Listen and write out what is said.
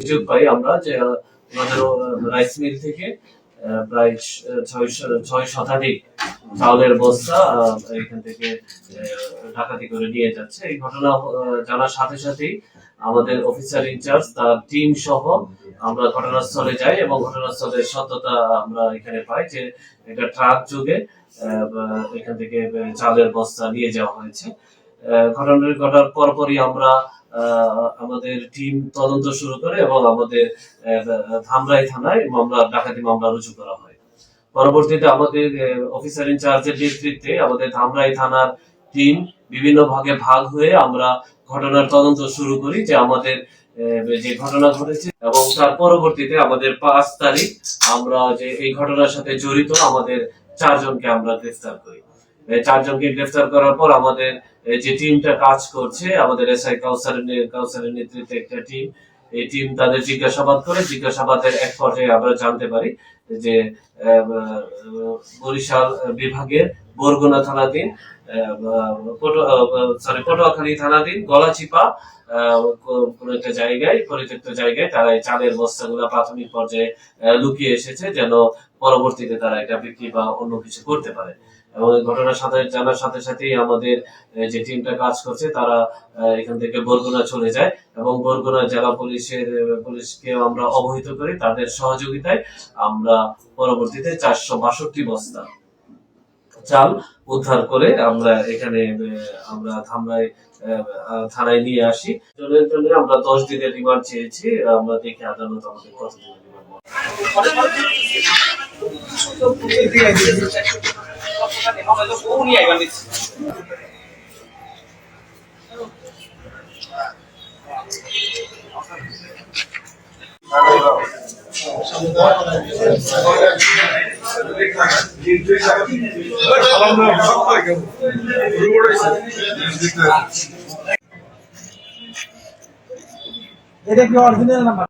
সুযোগ পাই আমরা যে আমাদের রাইস মিল থেকে প্রায় ৬ শতাধিক চাউলের বস্তা এখান থেকে ডাকাতি করে নিয়ে যাচ্ছে। এই ঘটনা জানার সাথে সাথেই আমাদের অফিসার ইনচার্জ তার টিম সহ আমরা ঘটনাস্থলে যাই এবং ঘটনাস্থলের সত্যতা আমরা এখানে পাই যে একটা ট্রাক যোগে এখান থেকে চালের বস্তা নিয়ে যাওয়া হয়েছে। ঘটনাটি ঘটার পরপরই আমরা আমাদের টিম তদন্ত শুরু করে এবং আমাদের ধামরাই থানায় ডাকাতি মামলা রুজু করা হয়। পরবর্তীতে আমাদের অফিসার ইনচার্জের নেতৃত্বে আমাদের ধামরাই থানার টিম বিভিন্ন ভাগে ভাগ হয়ে আমরা ঘটনার তদন্ত শুরু করি যে আমাদের যে ঘটনা ঘটেছে এবং তার পরবর্তীতে আমাদের ৫ তারিখ আমরা যে এই ঘটনার সাথে জড়িত আমাদের ৪ জনকে আমরা গ্রেফতার করি। ৪ জনকে গ্রেফতার করার পর আমাদের যে টিমটা কাজ করছে আমাদের এসআই কাউসারের নেতৃত্বে একটা টিম, এই টিম তাদের জিজ্ঞাসাবাদ করে জিজ্ঞাসাবাদের এক পর্যায়ে আমরা জানতে পারি যে বরিশাল বিভাগের বরগুনা থানাধীন পটুয়াখালী থানাধীন গলাচিপা কোন একটা জায়গায় পরিত্যক্ত জায়গায় তারা এই চালের বস্তাগুলো প্রাথমিক পর্যায়ে লুকিয়ে এসেছে যেন পরবর্তীতে তারা এটা বিক্রি বা অন্য কিছু করতে পারে। এবং এই ঘটনার সাথে জানার সাথে সাথেই আমাদের যে টিমটা কাজ করছে তারা এখান থেকে বরগুনা চলে যায় এবং বরগুনা জেলা পুলিশকে আমরা অবহিত করি। তাদের সহযোগিতায় আমরা পরবর্তীতে ৪৬২ বস্তা চাল উদ্ধার করে আমরা এখানে আমরা থানায় নিয়ে আসি। জনের জন্য আমরা ১০ দিনের রিমান্ড চেয়েছি। আমরা দেখি আদালত আমাদের কত দিনের এটা কি অরিজিনাল নাম্বার?